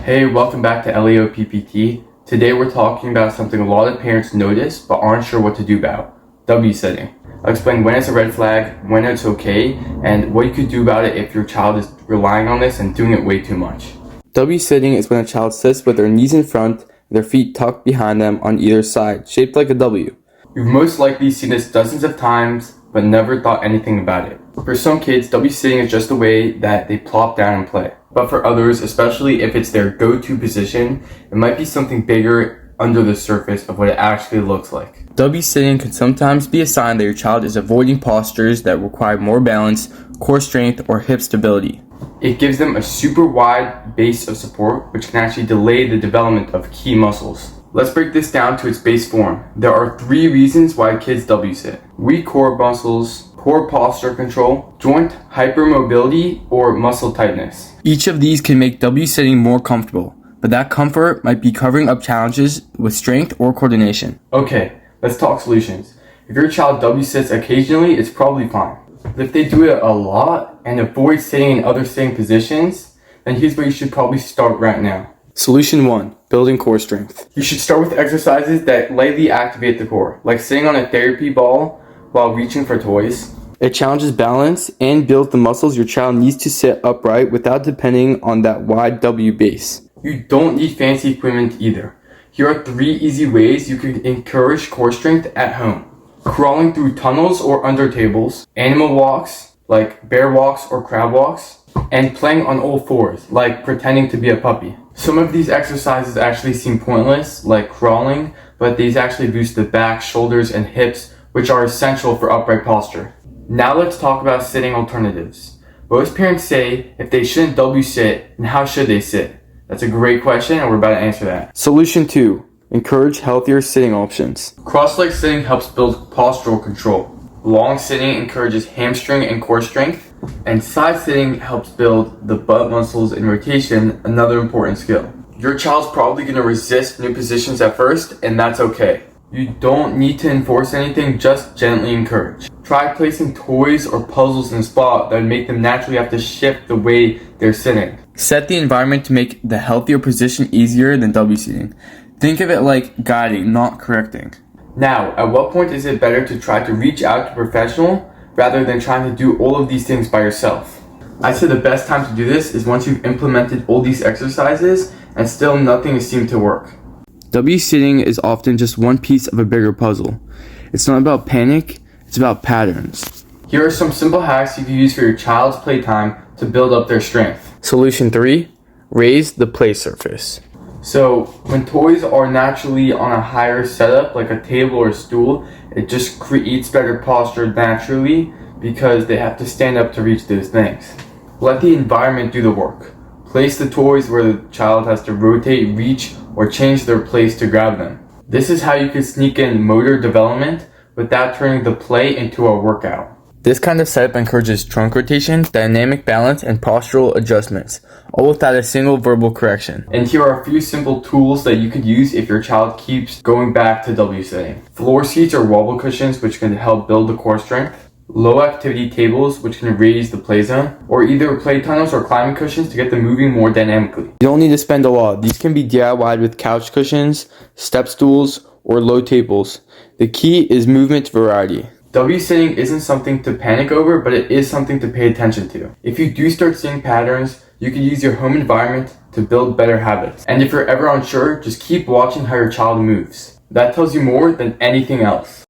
Hey, welcome back to LEO PPT. Today we're talking about something a lot of parents notice but aren't sure what to do about, W sitting. I'll explain when it's a red flag, when it's okay, and what you could do about it if your child is relying on this and doing it way too much. W sitting is when a child sits with their knees in front and their feet tucked behind them on either side, shaped like a W. You've most likely seen this dozens of times but never thought anything about it. For some kids, W sitting is just the way that they plop down and play. But for others, especially if it's their go-to position, it might be something bigger under the surface of what it actually looks like. W sitting can sometimes be a sign that your child is avoiding postures that require more balance, core strength, or hip stability. It gives them a super wide base of support, which can actually delay the development of key muscles. Let's break this down to its base form. There are 3 reasons why kids W sit: weak core muscles, poor posture control, joint hypermobility, or muscle tightness. Each of these can make W sitting more comfortable, but that comfort might be covering up challenges with strength or coordination. Okay, let's talk solutions. If your child W sits occasionally, it's probably fine. But if they do it a lot and avoid sitting in other sitting positions, then here's where you should probably start right now. Solution 1. Building core strength. You should start with exercises that lightly activate the core, like sitting on a therapy ball while reaching for toys. It challenges balance and builds the muscles your child needs to sit upright without depending on that wide W base. You don't need fancy equipment either. Here are 3 easy ways you can encourage core strength at home: crawling through tunnels or under tables, animal walks like bear walks or crab walks, and playing on all fours like pretending to be a puppy. Some of these exercises actually seem pointless, like crawling, but these actually boost the back, shoulders, and hips, which are essential for upright posture. Now let's talk about sitting alternatives. Most parents say if they shouldn't W sit, then how should they sit? That's a great question, and we're about to answer that. Solution 2. Encourage healthier sitting options. Cross-leg sitting helps build postural control. Long sitting encourages hamstring and core strength, and side sitting helps build the butt muscles and rotation, another important skill. Your child's probably going to resist new positions at first, and that's okay. You don't need to enforce anything, just gently encourage. Try placing toys or puzzles in a spot that would make them naturally have to shift the way they're sitting. Set the environment to make the healthier position easier than W sitting. Think of it like guiding, not correcting. Now, at what point is it better to try to reach out to a professional rather than trying to do all of these things by yourself? I'd say the best time to do this is once you've implemented all these exercises and still nothing seemed to work. W sitting is often just one piece of a bigger puzzle. It's not about panic, it's about patterns. Here are some simple hacks you can use for your child's playtime to build up their strength. Solution 3. Raise the play surface. So when toys are naturally on a higher setup, like a table or a stool, it just creates better posture naturally because they have to stand up to reach those things. Let the environment do the work. Place the toys where the child has to rotate, reach, or change their place to grab them. This is how you can sneak in motor development without turning the play into a workout. This kind of setup encourages trunk rotation, dynamic balance, and postural adjustments, all without a single verbal correction. And here are a few simple tools that you could use if your child keeps going back to W sitting. Floor seats or wobble cushions, which can help build the core strength. Low activity tables, which can raise the play zone. Or either play tunnels or climbing cushions to get them moving more dynamically. You don't need to spend a lot. These can be DIY'd with couch cushions, step stools, or low tables. The key is movement variety. W sitting isn't something to panic over, but it is something to pay attention to. If you do start seeing patterns, you can use your home environment to build better habits. And if you're ever unsure, just keep watching how your child moves. That tells you more than anything else.